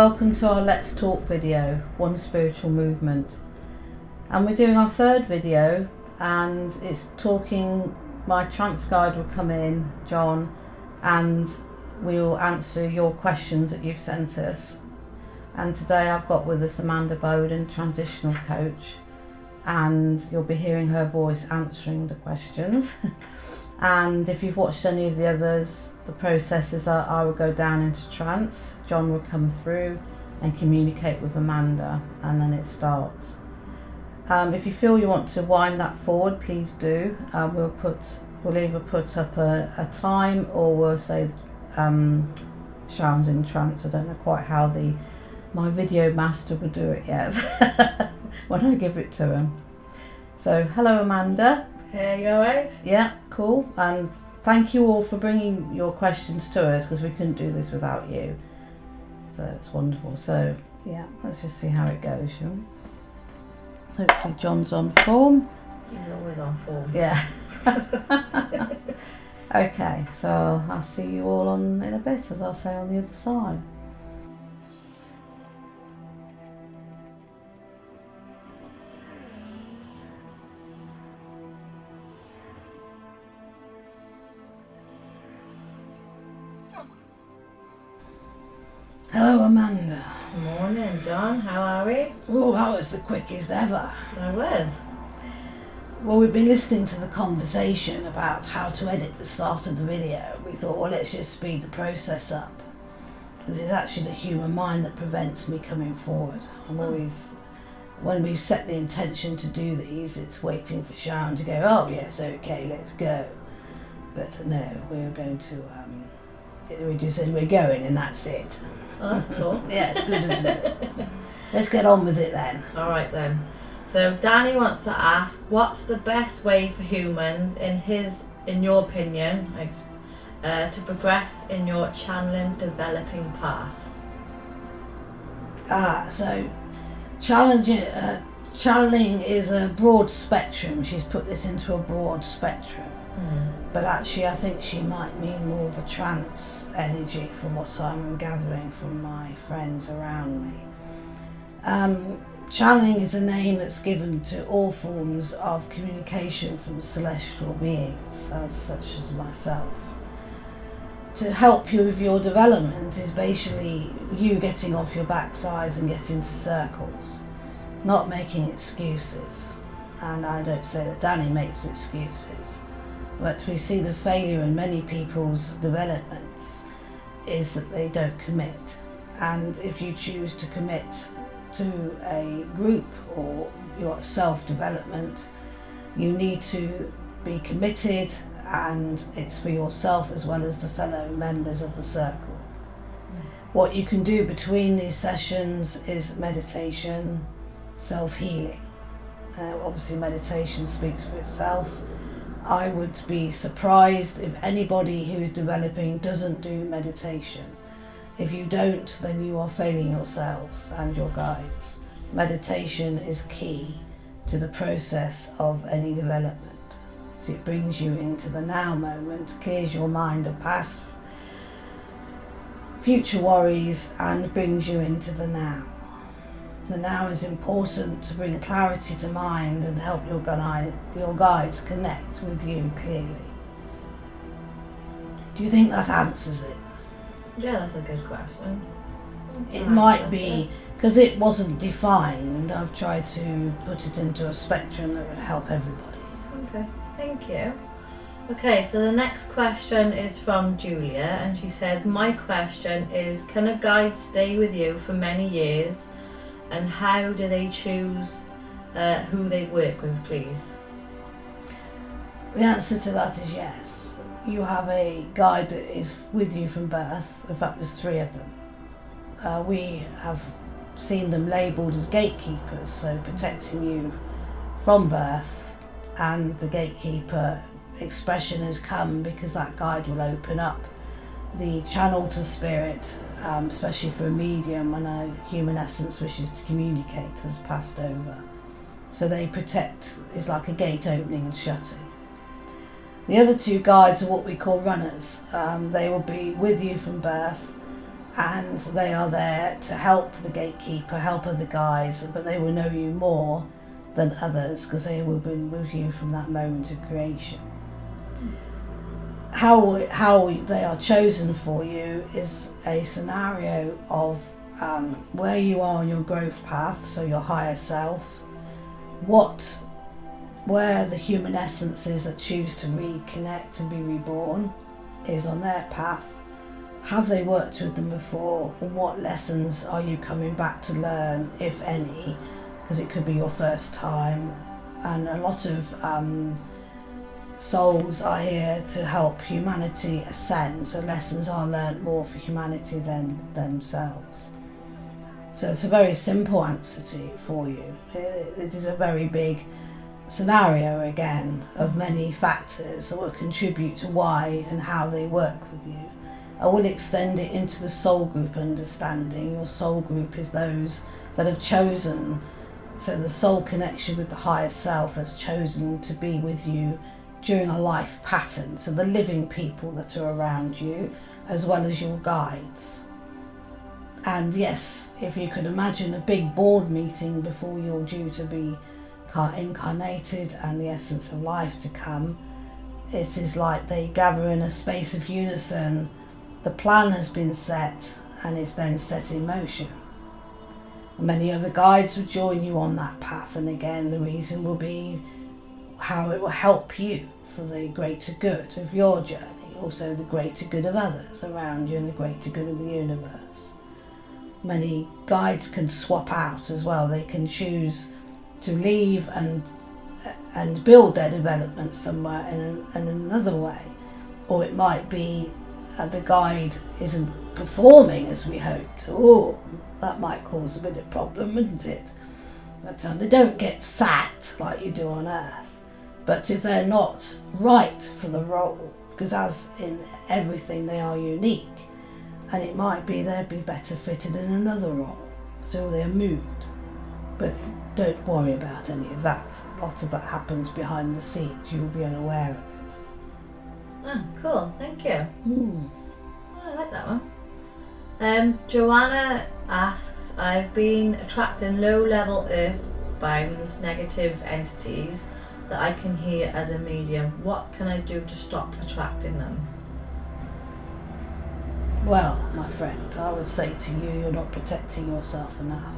welcome to our Let's Talk video, One Spiritual Movement. And we're doing our third video, and it's talking, my trance guide will come in, John, and we'll answer your questions that you've sent us. And today I've got with us Amanda Bowden, transitional coach, and you'll be hearing her voice answering the questions. And if you've watched any of the others, the processes are I will go down into trance, John will come through and communicate with Amanda, and then it starts. If you feel you want to wind that forward, please do. We'll either put up a time, or we'll say Sharon's in trance. I don't know quite how my video master will do it yet when I give it to him. So hello Amanda. Hey, you alright? Yeah, cool. And thank you all for bringing your questions to us, because we couldn't do this without you. So it's wonderful. So yeah, let's just see how it goes, shall we? Hopefully John's on form. He's always on form. Yeah. Okay, so I'll see you all in a bit, as I'll say, on the other side. Hello Amanda. Morning, John. How are we? Oh, that was the quickest ever. I was. Well, we've been listening to the conversation about how to edit the start of the video. We thought, well, let's just speed the process up, because it's actually the human mind that prevents me coming forward. I'm always, when we've set the intention to do these, it's waiting for Sharon to go, oh yes, okay, let's go. But no, we're going to, we just said we're going and that's it. Oh, that's cool. Yeah, it's good, isn't it? Let's get on with it then. Alright then. So Danni wants to ask, what's the best way for humans, in your opinion, to progress in your channeling developing path? So channeling is a broad spectrum. She's put this into a broad spectrum. But actually I think she might mean more the trance energy, from what I'm gathering from my friends around me. Channeling is a name that's given to all forms of communication from celestial beings, such as myself. To help you with your development is basically you getting off your backsides and getting to circles, not making excuses. And I don't say that Danni makes excuses, but we see the failure in many people's developments is that they don't commit. And if you choose to commit to a group or your self-development, you need to be committed, and it's for yourself as well as the fellow members of the circle. What you can do between these sessions is meditation, self-healing. Obviously meditation speaks for itself. I would be surprised if anybody who's developing doesn't do meditation. If you don't, then you are failing yourselves and your guides. Meditation is key to the process of any development. So it brings you into the now moment, clears your mind of past, future worries, and brings you into the now. The now is important to bring clarity to mind and help your guides connect with you clearly. Do you think that answers it? Yeah, that's a good question. It might be, because it wasn't defined, I've tried to put it into a spectrum that would help everybody. Okay, thank you. Okay, so the next question is from Julia, and she says, my question is, can a guide stay with you for many years, and how do they choose who they work with, please? The answer to that is yes. You have a guide that is with you from birth. In fact, there's 3 of them. We have seen them labelled as gatekeepers, so protecting you from birth, and the gatekeeper expression has come because that guide will open up the channel to spirit, especially for a medium when a human essence wishes to communicate, has passed over. So they protect, is like a gate opening and shutting. The other 2 guides are what we call runners. They will be with you from birth, and they are there to help the gatekeeper, help other guides, but they will know you more than others because they will be with you from that moment of creation. How they are chosen for you is a scenario of where you are on your growth path, so your higher self, where the human essences that choose to reconnect and be reborn is on their path. Have they worked with them before? Or what lessons are you coming back to learn, if any? Because it could be your first time. And a lot of souls are here to help humanity ascend, so lessons are learnt more for humanity than themselves. So it's a very simple answer for you. It is a very big scenario again of many factors that will contribute to why and how they work with you. I will extend it into the soul group understanding. Your soul group is those that have chosen, so the soul connection with the higher self has chosen to be with you during a life pattern, so the living people that are around you as well as your guides. And yes, if you could imagine a big board meeting before you're due to be incarnated and the essence of life to come, it is like they gather in a space of unison. The plan has been set and is then set in motion. Many other guides will join you on that path, and again the reason will be how it will help you for the greater good of your journey, also the greater good of others around you and the greater good of the universe. Many guides can swap out as well. They can choose to leave and build their development somewhere in another way, or it might be the guide isn't performing as we hoped. Oh, that might cause a bit of problem, wouldn't it? But they don't get sacked like you do on Earth. But if they're not right for the role, because as in everything they are unique, and it might be they'd be better fitted in another role, so they're moved. But don't worry about any of that. A lot of that happens behind the scenes. You'll be unaware of it. Oh, cool. Thank you. Oh, I like that one. Joanna asks, I've been attracting low-level earthbound negative entities that I can hear as a medium. What can I do to stop attracting them? Well, my friend, I would say to you, you're not protecting yourself enough.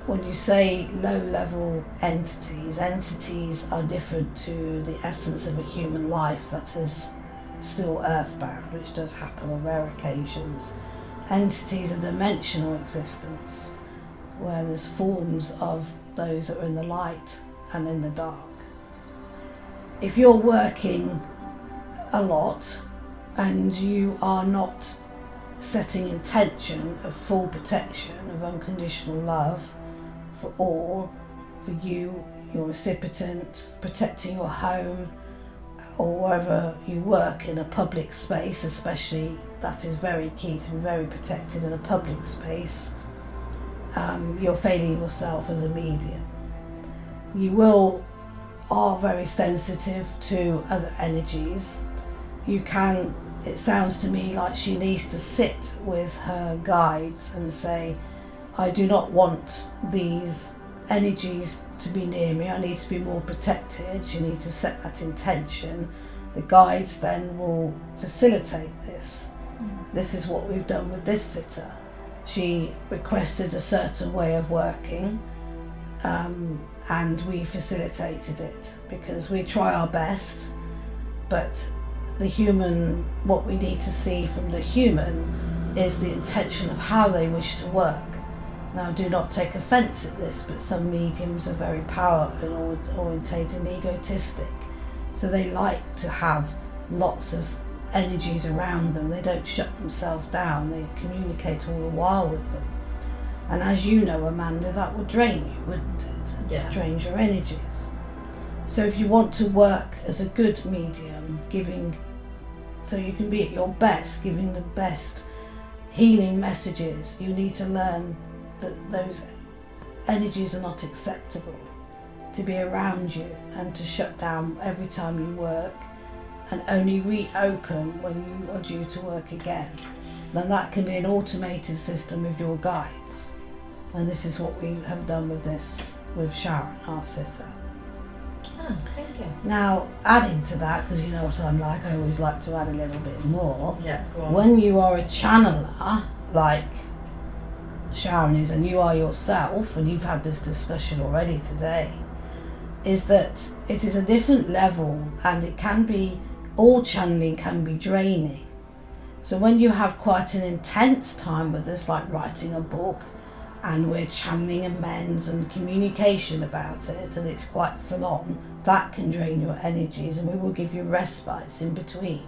When you say low-level entities are different to the essence of a human life that is still earthbound, which does happen on rare occasions. Entities are dimensional existence, where there's forms of those that are in the light and in the dark. If you're working a lot and you are not setting intention of full protection, of unconditional love for all, for you, your recipient, protecting your home or wherever you work in a public space, especially, that is very key to be very protected in a public space, you're failing yourself as a medium. You are very sensitive to other energies. You can, it sounds to me like she needs to sit with her guides and say, I do not want these energies to be near me, I need to be more protected. You need to set that intention. The guides then will facilitate this. This is what we've done with this sitter. She requested a certain way of working, and we facilitated it because we try our best, but the human, what we need to see from the human is the intention of how they wish to work. Now, do not take offence at this, but some mediums are very power orientated and egotistic, so they like to have lots of energies around them. They don't shut themselves down, they communicate all the while with them. And as you know, Amanda, that would drain you, wouldn't it? Yeah. Drains your energies. So if you want to work as a good medium, giving, so you can be at your best, giving the best healing messages, you need to learn that those energies are not acceptable to be around you, and to shut down every time you work and only reopen when you are due to work again. then that can be an automated system with your guides. And this is what we have done with Sharon, our sitter. Oh, thank you. Now, adding to that, because you know what I'm like, I always like to add a little bit more. Yeah, go on. When you are a channeler, like Sharon is, and you are yourself, and you've had this discussion already today, is that it is a different level, and it can be, all channeling can be draining. So when you have quite an intense time with this, like writing a book, and we're channeling amends and communication about it, and it's quite full on, that can drain your energies, and we will give you respites in between.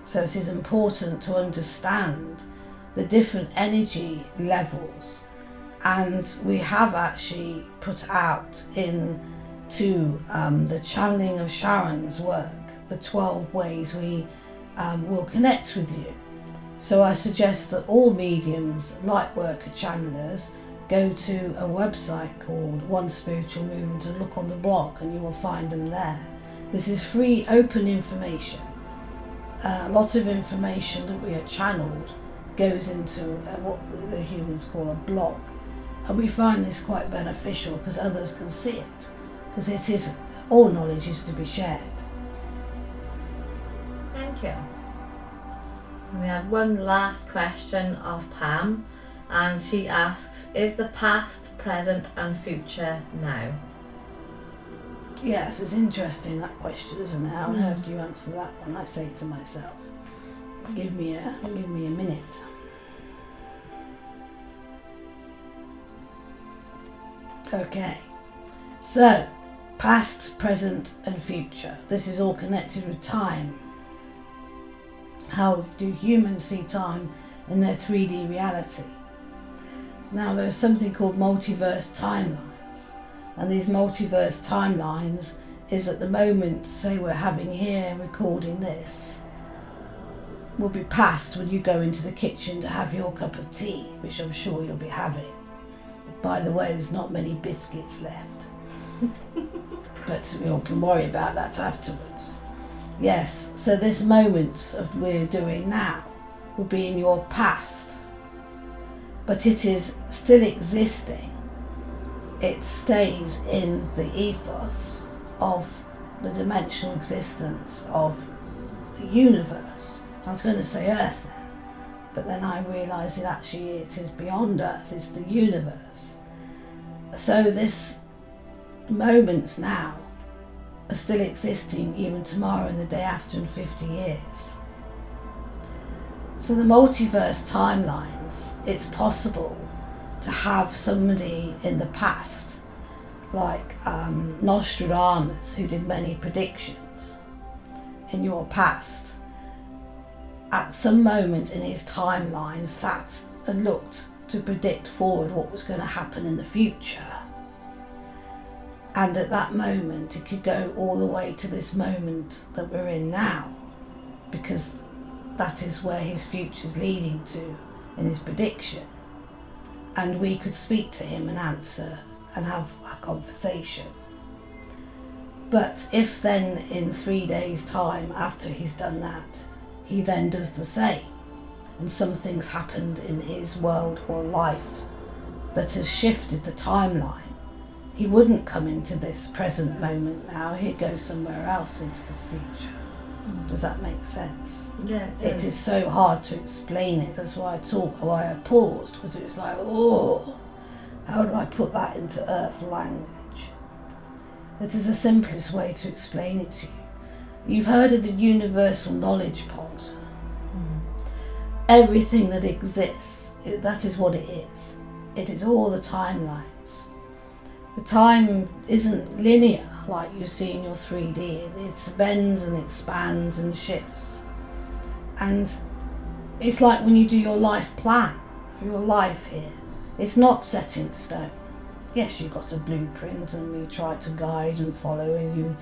So it is important to understand the different energy levels, and we have actually put out into the channeling of Sharon's work the 12 ways we will connect with you. So I suggest that all mediums, light worker channelers, go to a website called One Spiritual Movement and look on the blog, and you will find them there. This is free, open information. A lot of information that we are channeled goes into what the humans call a blog, and we find this quite beneficial because others can see it, because it is, all knowledge is to be shared. Thank you. And we have one last question of Pam, and she asks, is the past, present and future now? Yes, it's interesting, that question, isn't it? How on earth do you answer that one? I say to myself, give me a minute. Okay, so past, present and future. This is all connected with time. How do humans see time in their 3D reality? Now there's something called multiverse timelines, and these multiverse timelines is at the moment, say we're having here recording this, will be past when you go into the kitchen to have your cup of tea, which I'm sure you'll be having. By the way, there's not many biscuits left, but we all can worry about that afterwards. Yes, so this moment of we're doing now will be in your past, but it is still existing. It stays in the ethos of the dimensional existence of the universe. I was going to say Earth then, but then I realised it is beyond Earth, it's the universe. So this moments now are still existing even tomorrow and the day after and 50 years. So the multiverse timelines, it's possible to have somebody in the past, like Nostradamus, who did many predictions in your past, at some moment in his timeline sat and looked to predict forward what was going to happen in the future. And at that moment, it could go all the way to this moment that we're in now, because that is where his future is leading to in his prediction. And we could speak to him and answer and have a conversation. But if then in 3 days' time after he's done that, he then does the same, and something's happened in his world or life that has shifted the timeline, he wouldn't come into this present moment now, he'd go somewhere else into the future. Does that make sense? Yeah, it is so hard to explain it. That's why I paused, because it was like, oh, how do I put that into earth language? It is the simplest way to explain it to you. You've heard of the universal knowledge pod. Everything that exists, that is what it is. It is all the timelines. The time isn't linear like you see in your 3D. It bends and expands and shifts. And it's like when you do your life plan for your life here. It's not set in stone. Yes, you've got a blueprint and we try to guide and follow, and you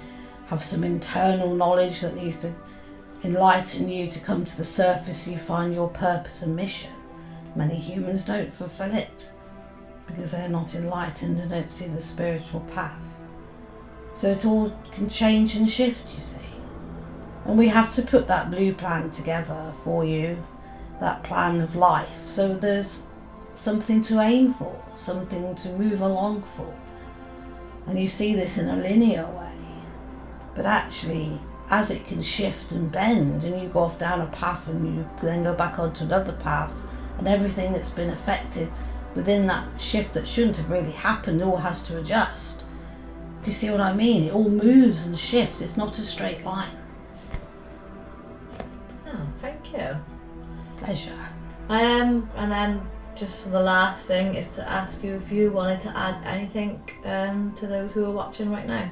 have some internal knowledge that needs to enlighten you to come to the surface. You find your purpose and mission. Many humans don't fulfill it because they're not enlightened and don't see the spiritual path. So it all can change and shift, you see. And we have to put that blue plan together for you. that plan of life. So there's something to aim for, something to move along for. And you see this in a linear way. But actually, as it can shift and bend, and you go off down a path and you then go back onto another path, and everything that's been affected within that shift that shouldn't have really happened all has to adjust. Do you see what I mean? It all moves and shifts. It's not a straight line. Oh, thank you. Pleasure. And then just for the last thing is to ask you if you wanted to add anything to those who are watching right now.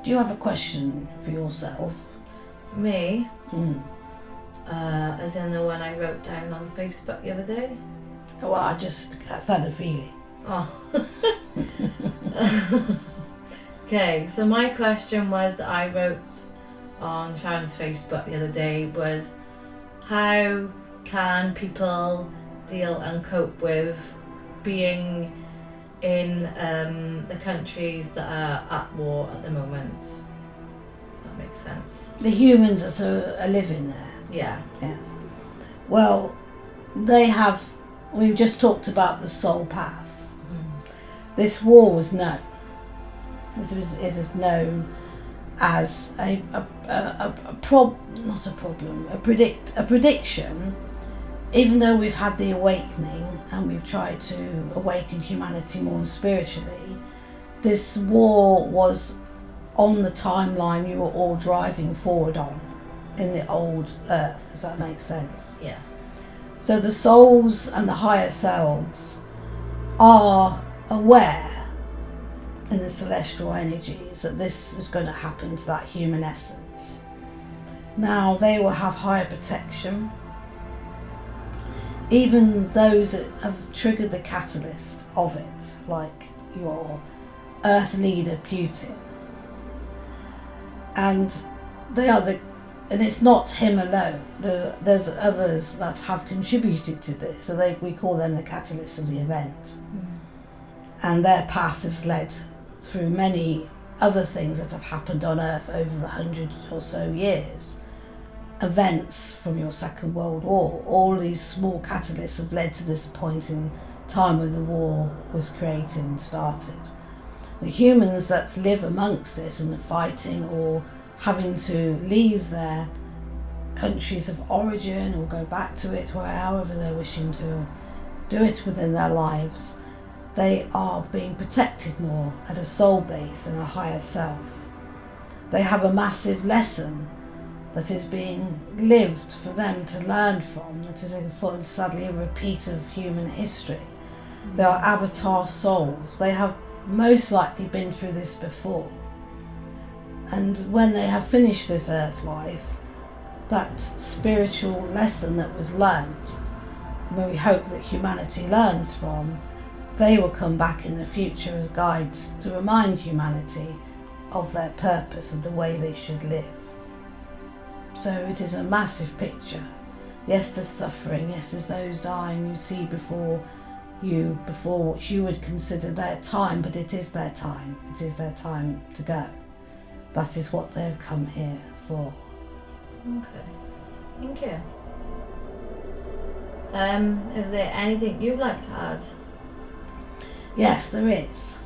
Do you have a question for yourself? Me? As in the one I wrote down on Facebook the other day? Well, I've had a feeling. Oh. Okay, so my question was that I wrote on Sharon's Facebook the other day was, how can people deal and cope with being in the countries that are at war at the moment? That makes sense. The humans that are living there. Yeah. Yes. Well, we've just talked about the soul path. This war was known. It is known as a prediction. Even though we've had the awakening and we've tried to awaken humanity more spiritually, this war was on the timeline you were all driving forward on in the old earth. Does that make sense? Yeah. So the souls and the higher selves are aware in the celestial energies that this is going to happen to that human essence. Now they will have higher protection. Even those that have triggered the catalyst of it, like your earth leader Putin. And it's not him alone. There's others that have contributed to this. So we call them the catalysts of the event. And their path has led through many other things that have happened on Earth over the 100 or so years. Events from your Second World War. All these small catalysts have led to this point in time where the war was created and started. The humans that live amongst it and are fighting or having to leave their countries of origin or go back to it, however they're wishing to do it within their lives, they are being protected more at a soul base and a higher self. They have a massive lesson that is being lived for them to learn from, that is sadly a repeat of human history. They are avatar souls. They have most likely been through this before. And when they have finished this earth life, that spiritual lesson that was learned, where we hope that humanity learns from, they will come back in the future as guides to remind humanity of their purpose and the way they should live. So it is a massive picture. Yes, there's suffering. Yes, there's those dying you see before what you would consider their time, but it is their time. It is their time to go. That is what they've come here for. Okay, thank you. Is there anything you'd like to add? Yes, there is.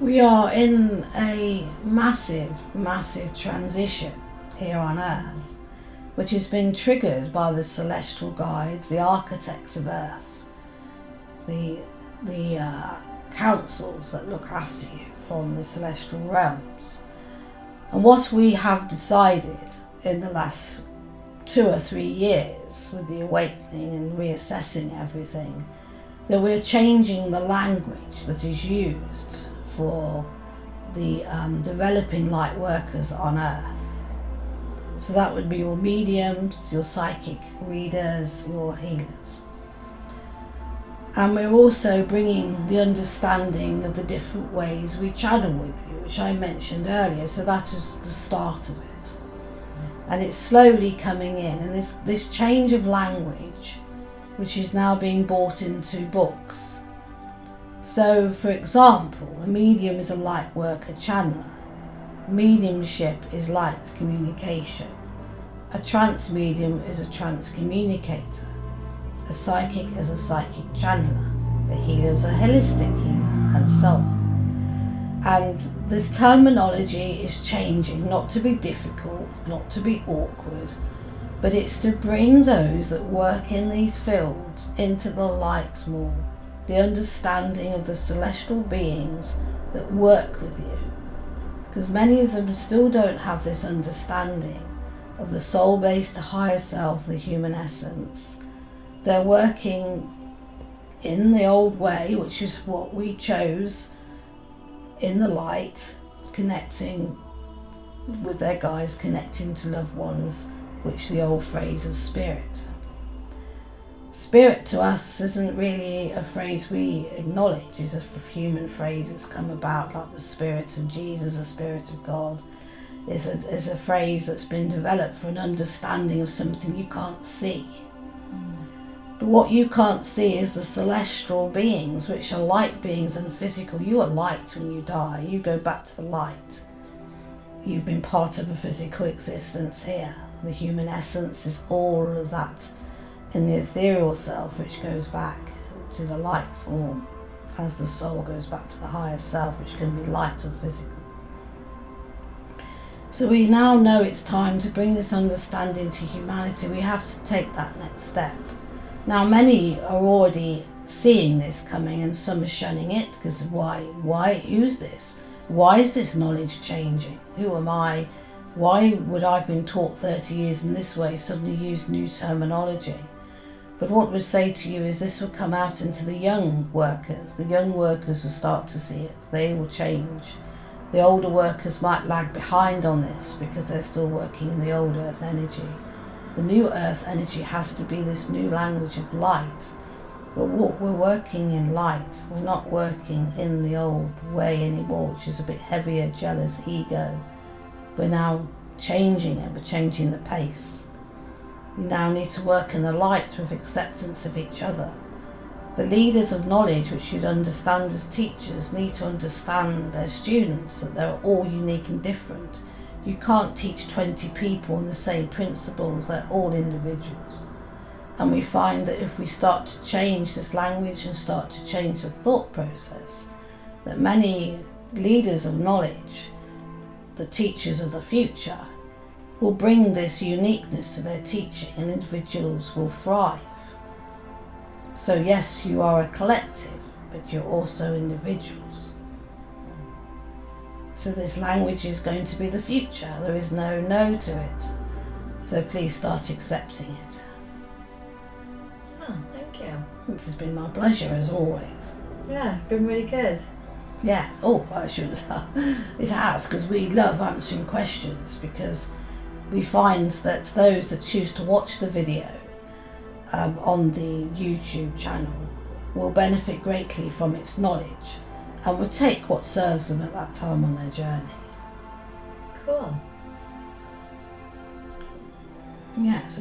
We are in a massive, massive transition here on Earth, which has been triggered by the celestial guides, the architects of Earth, the councils that look after you from the celestial realms. And what we have decided in the last 2 or 3 years with the awakening and reassessing everything, that we're changing the language that is used for the developing light workers on Earth. So that would be your mediums, your psychic readers, your healers. And we're also bringing the understanding of the different ways we channel with you, which I mentioned earlier. So that is the start of it. And it's slowly coming in. And this change of language, which is now being brought into books. So, for example, a medium is a light worker channeler. Mediumship is light communication. A trance medium is a trance communicator. A psychic is a psychic channeler. A healer is a holistic healer, and so on. And this terminology is changing, not to be difficult, not to be awkward, but it's to bring those that work in these fields into the light more, the understanding of the celestial beings that work with you. Because many of them still don't have this understanding of the soul-based higher self, the human essence. They're working in the old way, which is what we chose, in the light, connecting with their guides, connecting to loved ones, which the old phrase of spirit. Spirit to us isn't really a phrase we acknowledge. It's a human phrase that's come about, like the spirit of Jesus, the spirit of God. It's a phrase that's been developed for an understanding of something you can't see. But what you can't see is the celestial beings, which are light beings and physical. You are light when you die. You go back to the light. You've been part of a physical existence here. The human essence is all of that in the ethereal self, which goes back to the light form, as the soul goes back to the higher self, which can be light or physical. So we now know it's time to bring this understanding to humanity. We have to take that next step. Now, many are already seeing this coming, and some are shunning it because why use this? Why is this knowledge changing? Who am I? Why would I have been taught 30 years in this way suddenly use new terminology? But what we say to you is this will come out into the young workers. The young workers will start to see it. They will change. The older workers might lag behind on this because they're still working in the old earth energy. The new earth energy has to be this new language of light. But what we're working in light, we're not working in the old way anymore, which is a bit heavier, jealous, ego. We're now changing it, we're changing the pace. We now need to work in the light with acceptance of each other. The leaders of knowledge, which you'd understand as teachers, need to understand their students that they're all unique and different. You can't teach 20 people on the same principles, they're all individuals. And we find that if we start to change this language and start to change the thought process, that many leaders of knowledge, the teachers of the future, will bring this uniqueness to their teaching and individuals will thrive. So yes, you are a collective, but you're also individuals. So this language is going to be the future. There is no no to it. So please start accepting it. Oh, thank you. This has been my pleasure as always. Yeah, been really good. Yes. Oh, I should have. It has, because we love answering questions, because we find that those that choose to watch the video on the YouTube channel will benefit greatly from its knowledge and will take what serves them at that time on their journey. Cool. Yeah, so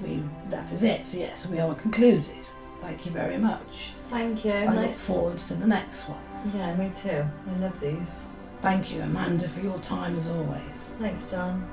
that is it. Yes, we are concluded. Thank you very much. Thank you. I look forward to the next one. Yeah, me too. I love these. Thank you, Amanda, for your time as always. Thanks, John.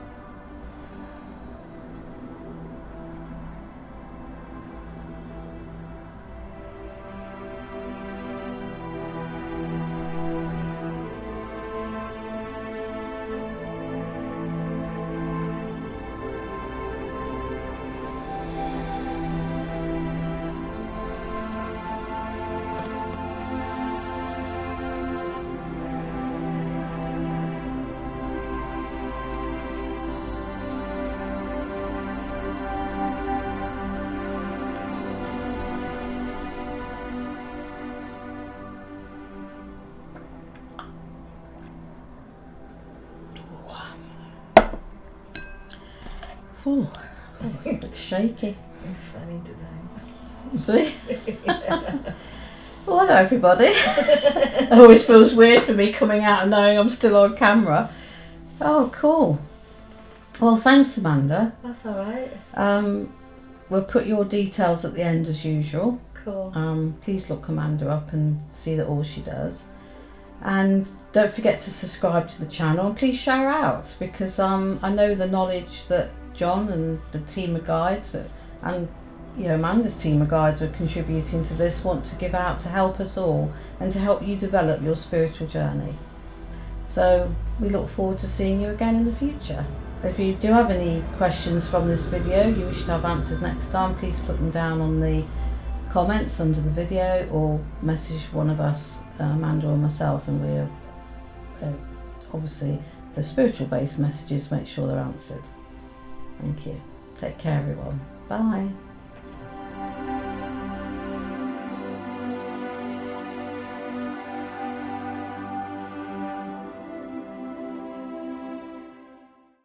Ooh, looks shaky. Funny today. See? Well, hello everybody. It always feels weird for me coming out and knowing I'm still on camera. Oh, cool. Well, thanks, Amanda. That's alright. We'll put your details at the end as usual. Cool. Please look Amanda up and see that all she does. And don't forget to subscribe to the channel, and please share out, because I know the knowledge that John and the team of guides, and Amanda's team of guides are contributing to this, want to give out to help us all and to help you develop your spiritual journey. So we look forward to seeing you again in the future. If you do have any questions from this video you wish to have answered next time, please put them down on the comments under the video, or message one of us, Amanda or myself, and we're obviously the spiritual based messages, make sure they're answered. Thank you. Take care everyone. Bye.